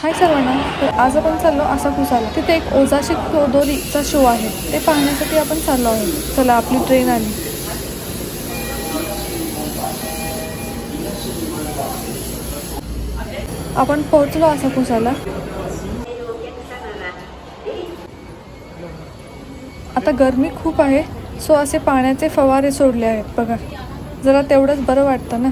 हाय सर्वांना, तर आज आपण चाललो असाकुसाला. तिथे एक ओझाशी कोदोरीचा शो आहे, ते पाहण्यासाठी आपण चाललो आहोत. चला, आपली ट्रेन आली. आपण पोहोचलो असाकुसाला. आता गरमी खूप आहे, सो असे पाण्याचे फवारे सोडले आहेत बघा. जरा तेवढंच बरं वाटतं ना.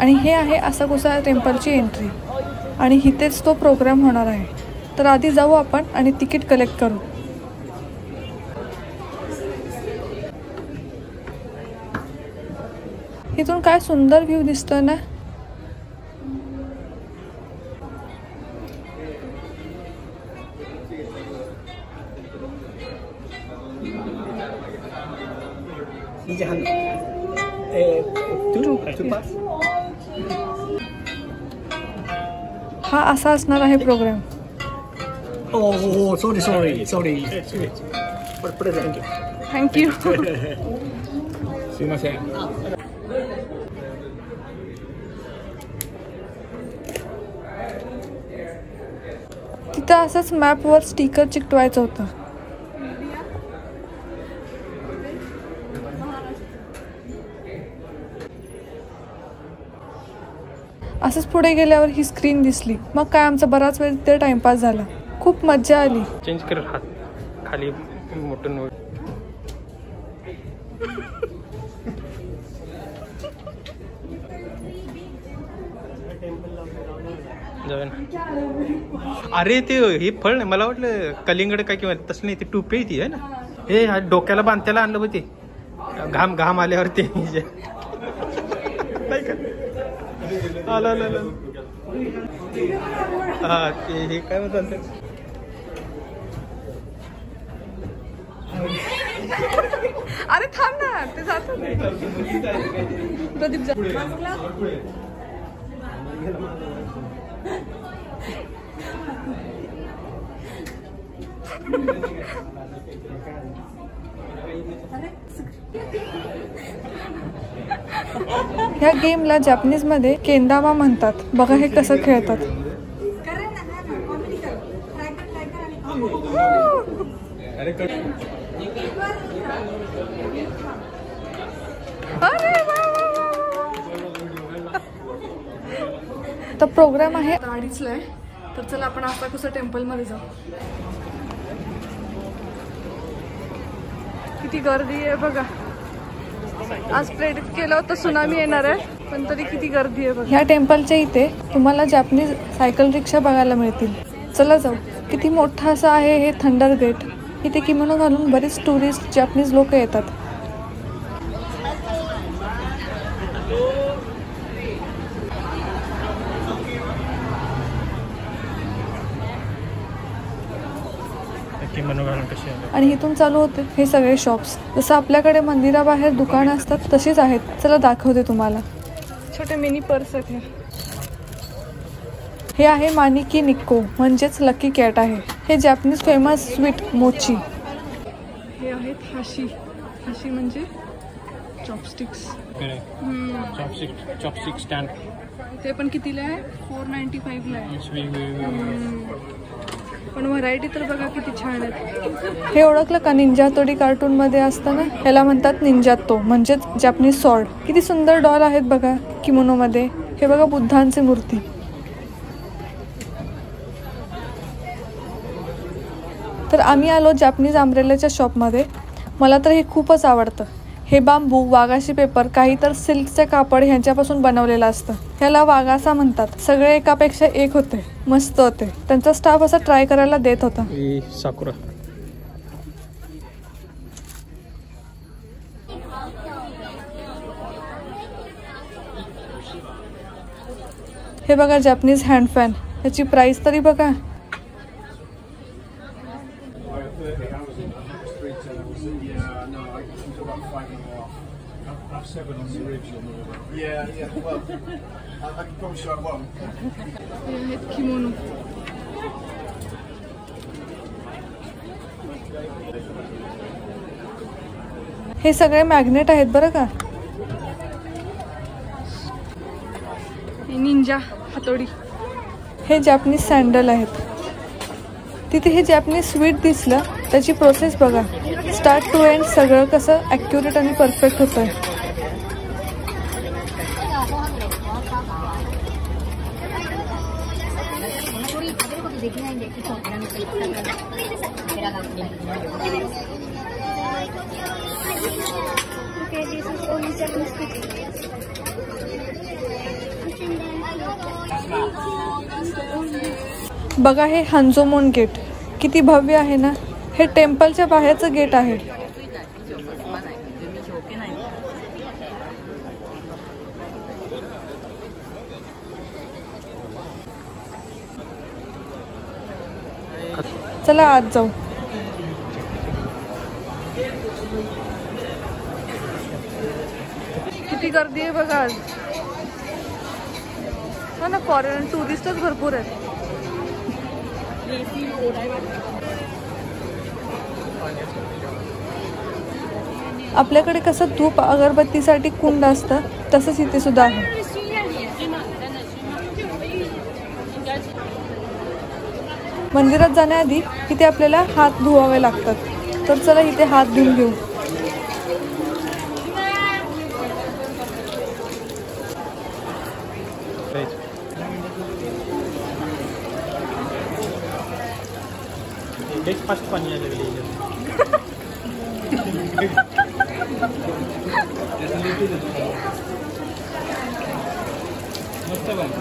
आणि हे आहे असाकुसा टेम्पलची एंट्री आणि इथेच तो प्रोग्राम होणार आहे. तर आधी जाऊ आपण आणि तिकीट कलेक्ट करू. इथून काय सुंदर व्ह्यू दिसतोय ना. हा असा असणार आहे प्रोग्राम. Sorry thank you. तिथं असंच मॅपवर स्टिकर चिकटवायचं होतं. असंच पुढे गेल्यावर ही स्क्रीन दिसली. मग काय आमचा बराच वेळ तिथे टाइमपास झाला. खूप मज्जा आली. चेंज कर हात खाली मोठं नोट. अरे ते हे फळ नाही, मला वाटलं कलिंगड काय किंवा तसं नाही. ती टोपी ती आहे ना, हे डोक्याला बांधत्याला आणलं होते. घाम घाम आल्यावर ते हा ते हे काय म्हणतात. अरे थांब ना, ते जात प्रदीप जा. ह्या गेमला जपानीज मध्ये केंदामा म्हणतात. बघा हे कसं खेळतात. तर प्रोग्राम आहे 2:30 ला. तर चला आपण असाकुसा टेम्पल मध्ये जाऊ. किती गर्दी आहे बघा. आज प्रेडिक्ट केलं होतं सुनामी येणार आहे, पण तरी किती गर्दी आहे बघा. ह्या टेम्पलच्या इथे तुम्हाला जपानीज सायकल रिक्षा बघायला मिळतील. चला जाऊ. किती मोठा असं आहे हे थंडर गेट. इथे किमोनो घालून बरेच टुरिस्ट जपानीज लोक येतात. आणि इथून चालू होते हे सगळे शॉप्स. जसं आपल्याकडे मंदिराबाहेर दुकानं असतात तशीच आहेत. चला दाखवते तुम्हाला. छोटे मिनी पर्स आहेत. हे आहे मानिकी निक्को, म्हणजेच लकी कॅट आहे. हे जपानीज फेमस स्वीट मोची. हे आहेत हाशी. हाशी म्हणजे चॉपस्टिक्स. Chopstick stand. ते पण कितीला आहे? 495 ला आहे. पण व्हरायटी तर बघा किती छान आहेत. हे ओळखलं का? निंजातोडी कार्टून मध्ये असतं ना, ह्याला म्हणतात निंजातो, म्हणजेच जपानीज सॉर्ड. किती सुंदर डॉल आहेत बघा किमोनो मध्ये. हे बघा बुद्धांची मूर्ती. तर आम्ही आलो जपानीज अम्ब्रेलाच्या शॉपमध्ये. मला तर हे खूपच आवडतं. हे बांबू, वागाशी पेपर, काही तर सिल्कचे कापड ह्यांच्यापासून बनवलेलं असतं. ह्याला वागासा म्हणतात. सगळे एकापेक्षा एक होते, मस्त होते. त्यांचा स्टाफ असा ट्राय करायला देत होता. साकुरा. हे बघा जपानीज हँड फॅन. ह्याची प्राइस तरी बघा. किमोनो. हे सगळे मॅग्नेट आहेत बरं का. निंजा हातोडी. हे जॅपनीज सँडल आहेत. तिथे हे जॅपनीज स्वीट दिसलं, त्याची प्रोसेस बघा. स्टार्ट टू एंड सगळं कसं ॲक्युरेट आणि परफेक्ट होतं. बघा हे हंजोमोन गेट किती भव्य आहे ना. हे टेम्पलच्या बाहेरचं गेट आहे. चला आत जाऊ. किती गर्दी आहे बघा आज. हो ना, फॉरेन टुरिस्टच भरपूर आहेत. आपल्याकडे कसं धूप अगरबत्तीसाठी कुंड असतं, तसंच इथे सुद्धा आहे. मंदिरात जाण्याआधी इथे आपल्याला हात धुवावे लागतात. तर चला इथे हात धुवून घेऊ. फास्ट पाणी आलेलं मस्त पाणी.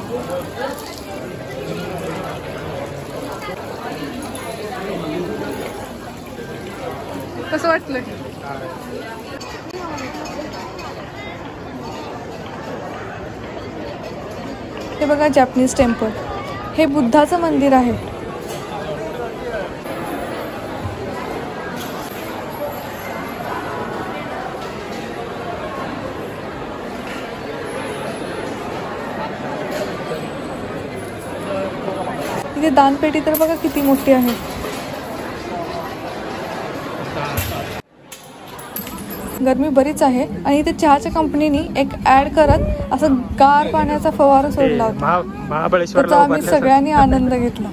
कसं वाटलंय? हे बघा जॅपनीज टेम्पल. हे बुद्धाचं मंदिर आहे. इथे दानपेटी तर बघा किती मोठी आहे. गरमी बरीच आहे आणि इथे चहाच्या कंपनीने एक ऍड करत असं गार पाण्याचा फवारा सोडला होता. त्याचा आम्ही सगळ्यांनी आनंद घेतला.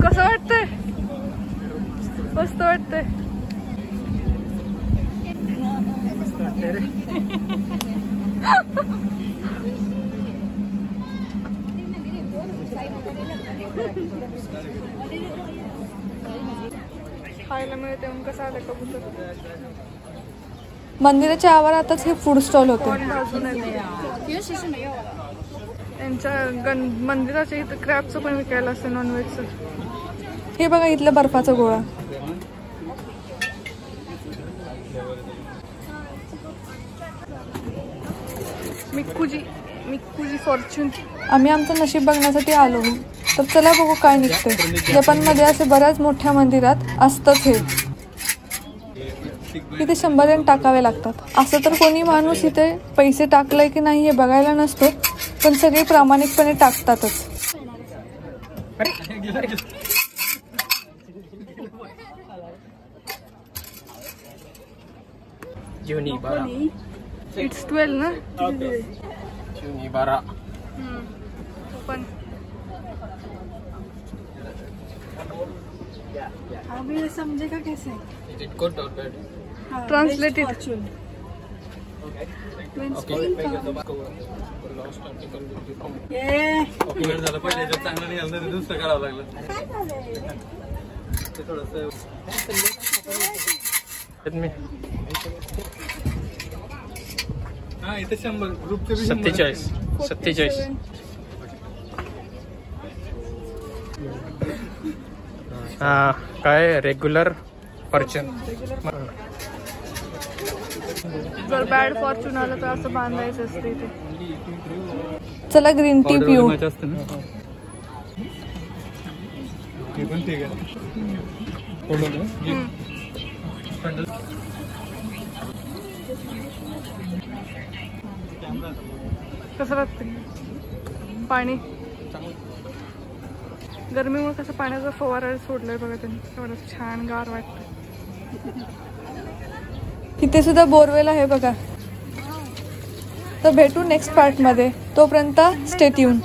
कसं वाटतंय? मस्त वाटतंय. खायला मिळते म्हणून कसं आलं कबूतर. मंदिराच्या आवारातच हे फूड स्टॉल होते. त्यांच्या मंदिराच्या इथं क्रॅबचं पण विकायला असतं, नॉनव्हेजचं. हे बघा इथलं बर्फाचा गोळा. मिक्कुजी फॉर्च्यून. आम्ही आमचं नशीब बघण्यासाठी आलो. तर चला बघू काय निघतंय. जपानमध्ये असे बऱ्याच मोठ्या मंदिरात असतंच हे. इथे 100 येन टाकावे लागतात. असं तर कोणी माणूस इथे पैसे टाकलाय की नाही हे बघायला नसतो, पण सगळे प्रामाणिकपणे टाकतातच. इट्स 12 ना. पण अभी समझेगा कैसे? ट्रांसलेटेड. हा इथे 100 ग्रुपचे 47. हा काय रेग्युलर फॉर्च्यून. जर बॅड फॉर्च्यून आलं तर असं बांधायचं असतं इथे. चला ग्रीन टी पिऊ. कसं लागतं पाणी? गरमीमुळे कसं पाण्याचा फवारा सोडलाय बघा त्यांनी. एवढं छान गार वाटतं. इथे सुद्धा बोरवेल आहे बघा. तर भेटू नेक्स्ट पार्टमध्ये. तोपर्यंत स्टे ट्यून.